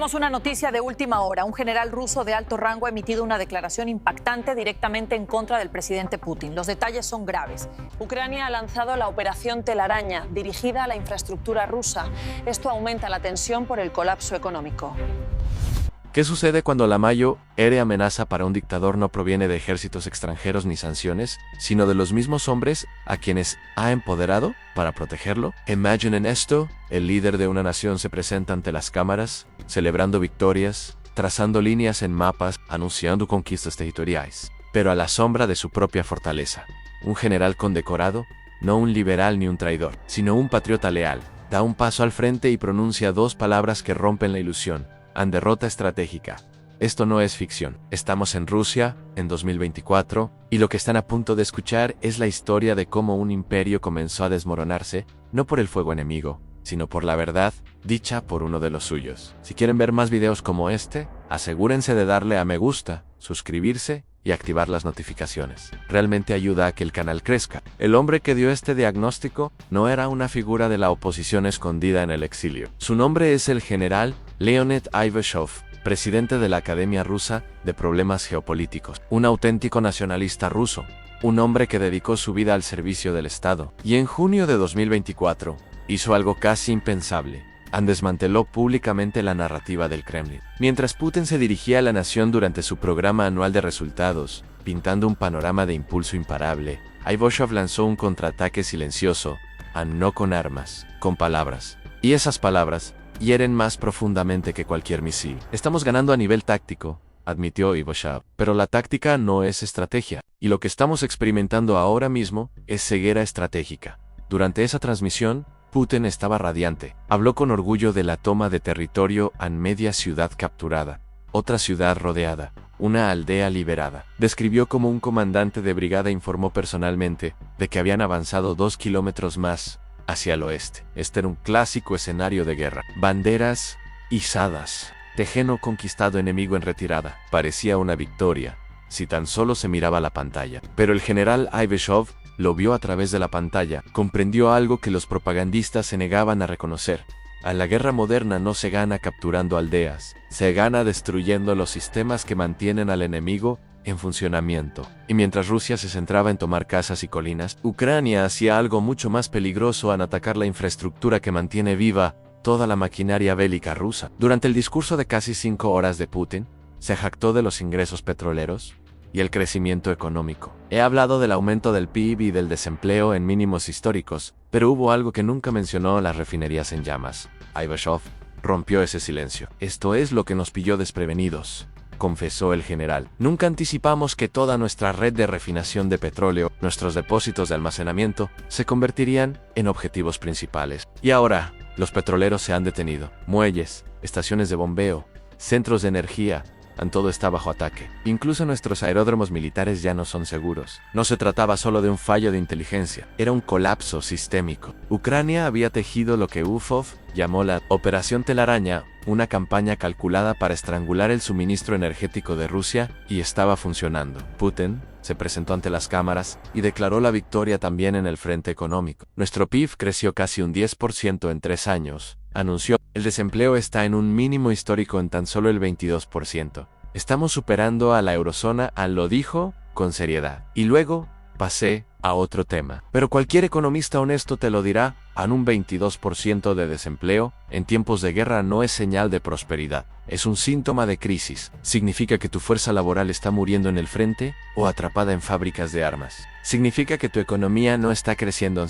Tenemos una noticia de última hora. Un general ruso de alto rango ha emitido una declaración impactante directamente en contra del presidente Putin. Los detalles son graves. Ucrania ha lanzado la operación Telaraña, dirigida a la infraestructura rusa. Esto aumenta la tensión por el colapso económico. ¿Qué sucede cuando la mayor amenaza para un dictador no proviene de ejércitos extranjeros ni sanciones, sino de los mismos hombres a quienes ha empoderado para protegerlo? Imaginen esto: el líder de una nación se presenta ante las cámaras, celebrando victorias, trazando líneas en mapas, anunciando conquistas territoriales, pero a la sombra de su propia fortaleza. Un general condecorado, no un liberal ni un traidor, sino un patriota leal, da un paso al frente y pronuncia dos palabras que rompen la ilusión: en derrota estratégica. Esto no es ficción. Estamos en Rusia, en 2024, y lo que están a punto de escuchar es la historia de cómo un imperio comenzó a desmoronarse, no por el fuego enemigo, sino por la verdad, dicha por uno de los suyos. Si quieren ver más videos como este, asegúrense de darle a me gusta, suscribirse y activar las notificaciones. Realmente ayuda a que el canal crezca. El hombre que dio este diagnóstico no era una figura de la oposición escondida en el exilio. Su nombre es el general Leonid Ivashov, presidente de la Academia Rusa de Problemas Geopolíticos, un auténtico nacionalista ruso, un hombre que dedicó su vida al servicio del Estado. Y en junio de 2024, hizo algo casi impensable: desmanteló públicamente la narrativa del Kremlin. Mientras Putin se dirigía a la nación durante su programa anual de resultados, pintando un panorama de impulso imparable, Ivashov lanzó un contraataque silencioso, no con armas, con palabras. Y esas palabras hieren más profundamente que cualquier misil. Estamos ganando a nivel táctico, admitió Ivashov, pero la táctica no es estrategia, y lo que estamos experimentando ahora mismo es ceguera estratégica. Durante esa transmisión, Putin estaba radiante. Habló con orgullo de la toma de territorio en media ciudad capturada, otra ciudad rodeada, una aldea liberada. Describió cómo un comandante de brigada informó personalmente de que habían avanzado 2 kilómetros más hacia el oeste. Este era un clásico escenario de guerra. Banderas izadas, terreno conquistado, enemigo en retirada. Parecía una victoria, si tan solo se miraba la pantalla. Pero el general Ivashov lo vio a través de la pantalla, comprendió algo que los propagandistas se negaban a reconocer. A la guerra moderna no se gana capturando aldeas, se gana destruyendo los sistemas que mantienen al enemigo en funcionamiento. Y mientras Rusia se centraba en tomar casas y colinas, Ucrania hacía algo mucho más peligroso al atacar la infraestructura que mantiene viva toda la maquinaria bélica rusa. Durante el discurso de casi 5 horas de Putin, se jactó de los ingresos petroleros y el crecimiento económico. He hablado del aumento del PIB y del desempleo en mínimos históricos, pero hubo algo que nunca mencionó: las refinerías en llamas. Ivashov rompió ese silencio. Esto es lo que nos pilló desprevenidos, confesó el general. Nunca anticipamos que toda nuestra red de refinación de petróleo, nuestros depósitos de almacenamiento, se convertirían en objetivos principales. Y ahora, los petroleros se han detenido. Muelles, estaciones de bombeo, centros de energía, todo está bajo ataque. Incluso nuestros aeródromos militares ya no son seguros. No se trataba solo de un fallo de inteligencia, era un colapso sistémico. Ucrania había tejido lo que Uvov llamó la Operación Telaraña, una campaña calculada para estrangular el suministro energético de Rusia, y estaba funcionando. Putin se presentó ante las cámaras y declaró la victoria también en el frente económico. Nuestro PIB creció casi un 10% en 3 años, anunció. El desempleo está en un mínimo histórico en tan solo el 22%. Estamos superando a la eurozona, lo dijo con seriedad. Y luego pasé a otro tema. Pero cualquier economista honesto te lo dirá: un 22% de desempleo en tiempos de guerra no es señal de prosperidad, es un síntoma de crisis. Significa que tu fuerza laboral está muriendo en el frente o atrapada en fábricas de armas. Significa que tu economía no está creciendo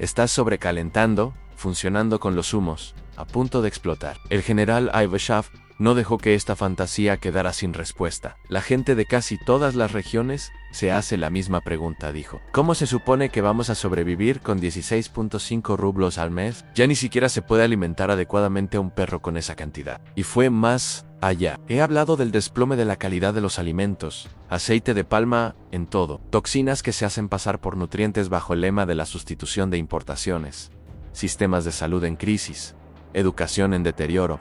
estás sobrecalentando, funcionando con los humos, a punto de explotar. El general Ivashov no dejó que esta fantasía quedara sin respuesta. La gente de casi todas las regiones se hace la misma pregunta, dijo. ¿Cómo se supone que vamos a sobrevivir con 16.5 rublos al mes? Ya ni siquiera se puede alimentar adecuadamente a un perro con esa cantidad. Y fue más allá. He hablado del desplome de la calidad de los alimentos, aceite de palma en todo, toxinas que se hacen pasar por nutrientes bajo el lema de la sustitución de importaciones, sistemas de salud en crisis, educación en deterioro,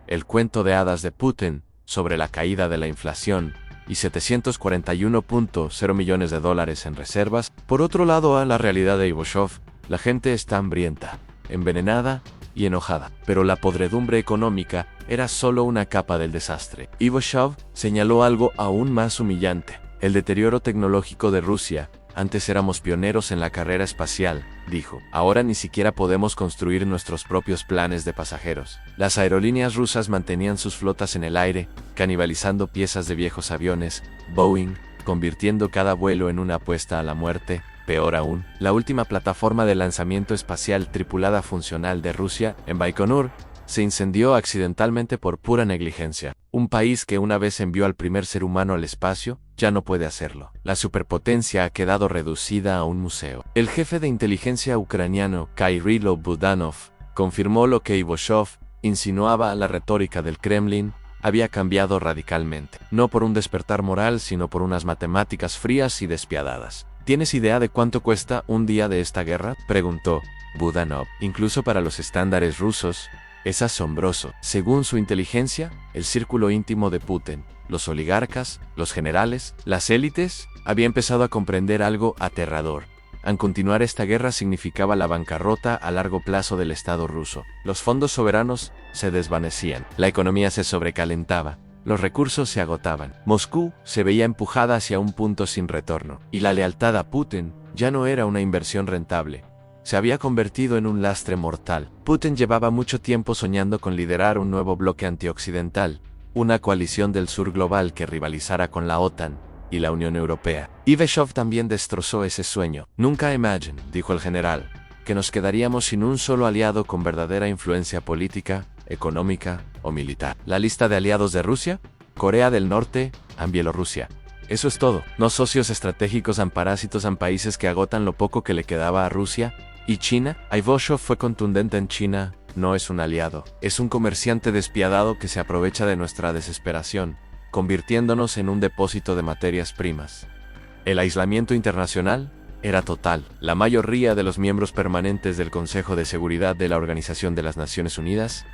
el cuento de hadas de Putin sobre la caída de la inflación y 741.0 millones de dólares en reservas. Por otro lado, a la realidad de Ivashov, la gente está hambrienta, envenenada y enojada, pero la podredumbre económica era solo una capa del desastre. Ivashov señaló algo aún más humillante: el deterioro tecnológico de Rusia. Antes éramos pioneros en la carrera espacial, dijo. Ahora ni siquiera podemos construir nuestros propios planes de pasajeros. Las aerolíneas rusas mantenían sus flotas en el aire, canibalizando piezas de viejos aviones, Boeing, convirtiendo cada vuelo en una apuesta a la muerte. Peor aún, la última plataforma de lanzamiento espacial tripulada funcional de Rusia, en Baikonur, se incendió accidentalmente por pura negligencia. Un país que una vez envió al primer ser humano al espacio, ya no puede hacerlo. La superpotencia ha quedado reducida a un museo. El jefe de inteligencia ucraniano, Kyrilo Budanov, confirmó lo que Ivashov insinuaba. La retórica del Kremlin había cambiado radicalmente. No por un despertar moral, sino por unas matemáticas frías y despiadadas. ¿Tienes idea de cuánto cuesta un día de esta guerra?, preguntó Budanov. Incluso para los estándares rusos, es asombroso. Según su inteligencia, el círculo íntimo de Putin, los oligarcas, los generales, las élites, había empezado a comprender algo aterrador. Al continuar esta guerra significaba la bancarrota a largo plazo del Estado ruso. Los fondos soberanos se desvanecían, la economía se sobrecalentaba, los recursos se agotaban. Moscú se veía empujada hacia un punto sin retorno, y la lealtad a Putin ya no era una inversión rentable. Se había convertido en un lastre mortal. Putin llevaba mucho tiempo soñando con liderar un nuevo bloque antioccidental, una coalición del sur global que rivalizara con la OTAN y la Unión Europea. Ivashov también destrozó ese sueño. Nunca imagine, dijo el general, que nos quedaríamos sin un solo aliado con verdadera influencia política, económica o militar. La lista de aliados de Rusia: Corea del Norte, Bielorrusia. Eso es todo. No socios estratégicos, parásitos, países que agotan lo poco que le quedaba a Rusia. ¿Y China? Ivashov fue contundente: en China no es un aliado, es un comerciante despiadado que se aprovecha de nuestra desesperación, convirtiéndonos en un depósito de materias primas. El aislamiento internacional era total. La mayoría de los miembros permanentes del Consejo de Seguridad de la Organización de las Naciones Unidas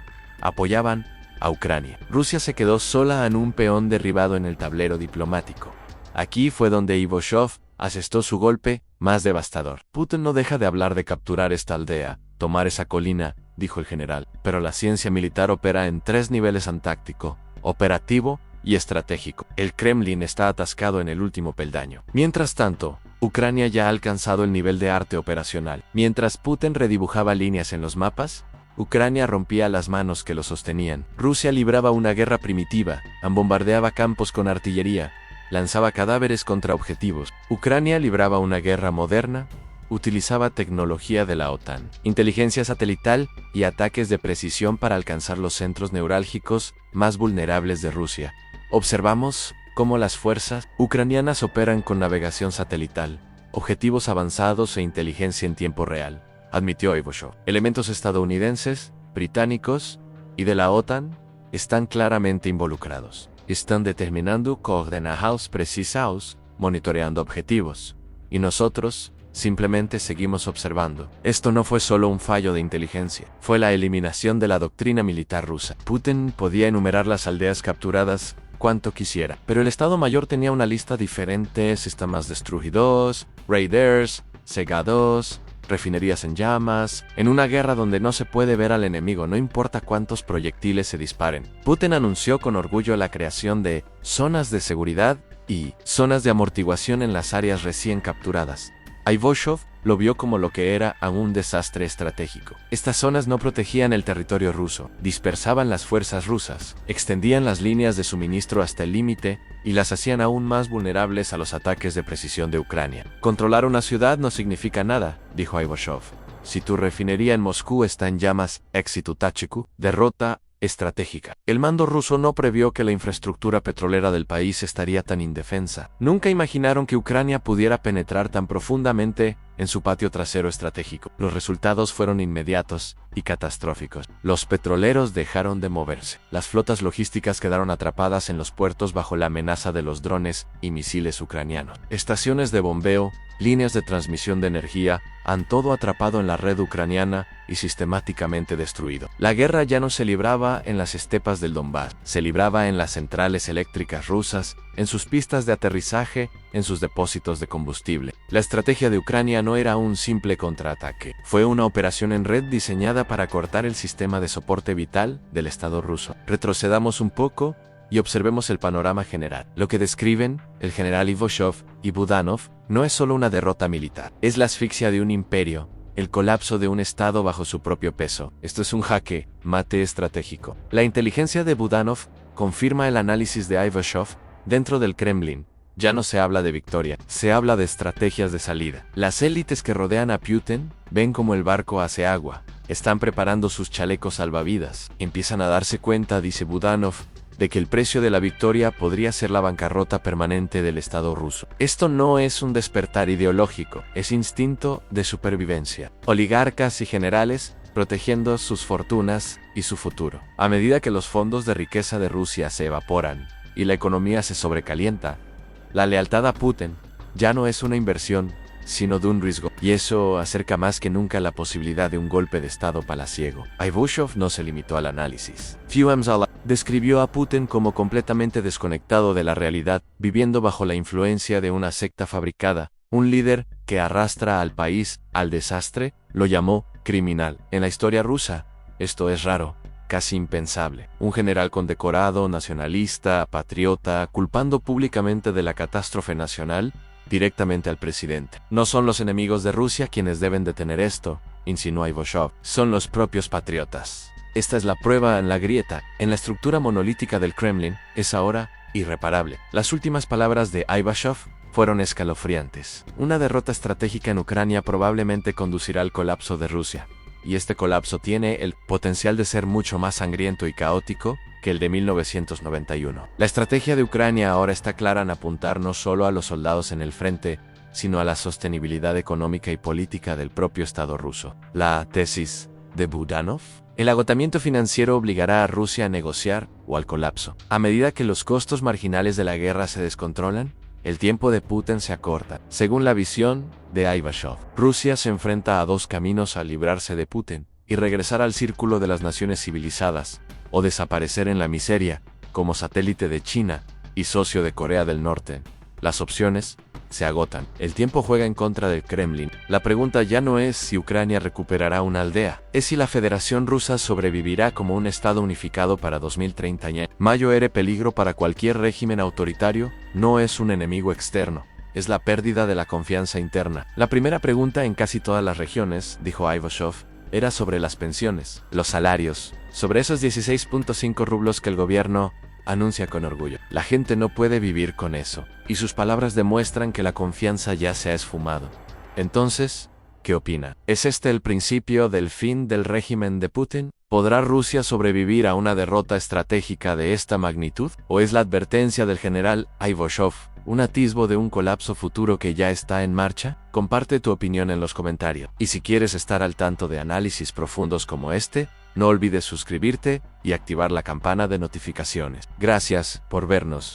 apoyaban a Ucrania. Rusia se quedó sola en un peón derribado en el tablero diplomático. Aquí fue donde Ivashov asestó su golpe más devastador. Putin no deja de hablar de capturar esta aldea, tomar esa colina, dijo el general, pero la ciencia militar opera en 3 niveles: táctico, operativo y estratégico. El Kremlin está atascado en el último peldaño. Mientras tanto, Ucrania ya ha alcanzado el nivel de arte operacional. Mientras Putin redibujaba líneas en los mapas, Ucrania rompía las manos que lo sostenían. Rusia libraba una guerra primitiva, bombardeaba campos con artillería, lanzaba cadáveres contra objetivos. Ucrania libraba una guerra moderna, utilizaba tecnología de la OTAN, inteligencia satelital y ataques de precisión para alcanzar los centros neurálgicos más vulnerables de Rusia. Observamos cómo las fuerzas ucranianas operan con navegación satelital, objetivos avanzados e inteligencia en tiempo real, admitió Ivashov. Elementos estadounidenses, británicos y de la OTAN están claramente involucrados. Están determinando coordenadas precisas, monitoreando objetivos. Y nosotros simplemente seguimos observando. Esto no fue solo un fallo de inteligencia, fue la eliminación de la doctrina militar rusa. Putin podía enumerar las aldeas capturadas cuanto quisiera, pero el Estado Mayor tenía una lista diferente: sistemas destruidos, raiders, cegados, refinerías en llamas. En una guerra donde no se puede ver al enemigo, no importa cuántos proyectiles se disparen. Putin anunció con orgullo la creación de zonas de seguridad y zonas de amortiguación en las áreas recién capturadas. Ivashov lo vio como lo que era: un desastre estratégico. Estas zonas no protegían el territorio ruso, dispersaban las fuerzas rusas, extendían las líneas de suministro hasta el límite y las hacían aún más vulnerables a los ataques de precisión de Ucrania. Controlar una ciudad no significa nada, dijo Ivashov. Si tu refinería en Moscú está en llamas, éxito táchico, derrota estratégica. El mando ruso no previó que la infraestructura petrolera del país estaría tan indefensa. Nunca imaginaron que Ucrania pudiera penetrar tan profundamente en su patio trasero estratégico. Los resultados fueron inmediatos y catastróficos. Los petroleros dejaron de moverse. Las flotas logísticas quedaron atrapadas en los puertos bajo la amenaza de los drones y misiles ucranianos. Estaciones de bombeo, líneas de transmisión de energía, han todo atrapado en la red ucraniana y sistemáticamente destruido. La guerra ya no se libraba en las estepas del Donbass, se libraba en las centrales eléctricas rusas en sus pistas de aterrizaje, en sus depósitos de combustible. La estrategia de Ucrania no era un simple contraataque, fue una operación en red diseñada para cortar el sistema de soporte vital del Estado ruso. Retrocedamos un poco y observemos el panorama general. Lo que describen el general Ivashov y Budanov no es solo una derrota militar, es la asfixia de un imperio, el colapso de un Estado bajo su propio peso. Esto es un jaque mate estratégico. La inteligencia de Budanov confirma el análisis de Ivashov dentro del Kremlin. Ya no se habla de victoria, se habla de estrategias de salida. Las élites que rodean a Putin ven como el barco hace agua. Están preparando sus chalecos salvavidas. Empiezan a darse cuenta, dice Budanov, de que el precio de la victoria podría ser la bancarrota permanente del Estado ruso. Esto no es un despertar ideológico, es instinto de supervivencia. Oligarcas y generales protegiendo sus fortunas y su futuro. A medida que los fondos de riqueza de Rusia se evaporan y la economía se sobrecalienta, la lealtad a Putin ya no es una inversión, sino de un riesgo, y eso acerca más que nunca la posibilidad de un golpe de Estado palaciego. Ivashov no se limitó al análisis. Fuemzala describió a Putin como completamente desconectado de la realidad, viviendo bajo la influencia de una secta fabricada, un líder que arrastra al país al desastre, lo llamó criminal. En la historia rusa, esto es raro, casi impensable. Un general condecorado, nacionalista, patriota, culpando públicamente de la catástrofe nacional, directamente al presidente. No son los enemigos de Rusia quienes deben detener esto, insinuó Ivashov, son los propios patriotas. Esta es la prueba en la grieta, en la estructura monolítica del Kremlin, es ahora irreparable. Las últimas palabras de Ivashov fueron escalofriantes. Una derrota estratégica en Ucrania probablemente conducirá al colapso de Rusia, y este colapso tiene el potencial de ser mucho más sangriento y caótico que el de 1991. La estrategia de Ucrania ahora está clara en apuntar no solo a los soldados en el frente, sino a la sostenibilidad económica y política del propio Estado ruso. La tesis de Budanov: el agotamiento financiero obligará a Rusia a negociar o al colapso. A medida que los costos marginales de la guerra se descontrolan, el tiempo de Putin se acorta. Según la visión de Ivashov, Rusia se enfrenta a dos caminos al librarse de Putin y regresar al círculo de las naciones civilizadas, o desaparecer en la miseria, como satélite de China y socio de Corea del Norte. Las opciones se agotan. El tiempo juega en contra del Kremlin. La pregunta ya no es si Ucrania recuperará una aldea, es si la Federación Rusa sobrevivirá como un Estado unificado para 2030. Mayo era peligro para cualquier régimen autoritario, no es un enemigo externo, es la pérdida de la confianza interna. La primera pregunta en casi todas las regiones, dijo Ivashov, era sobre las pensiones, los salarios, sobre esos 16.5 rublos que el gobierno anuncia con orgullo. La gente no puede vivir con eso, y sus palabras demuestran que la confianza ya se ha esfumado. Entonces, ¿qué opina? ¿Es este el principio del fin del régimen de Putin? ¿Podrá Rusia sobrevivir a una derrota estratégica de esta magnitud? ¿O es la advertencia del general Ivashov un atisbo de un colapso futuro que ya está en marcha? Comparte tu opinión en los comentarios. Y si quieres estar al tanto de análisis profundos como este, no olvides suscribirte y activar la campana de notificaciones. Gracias por vernos.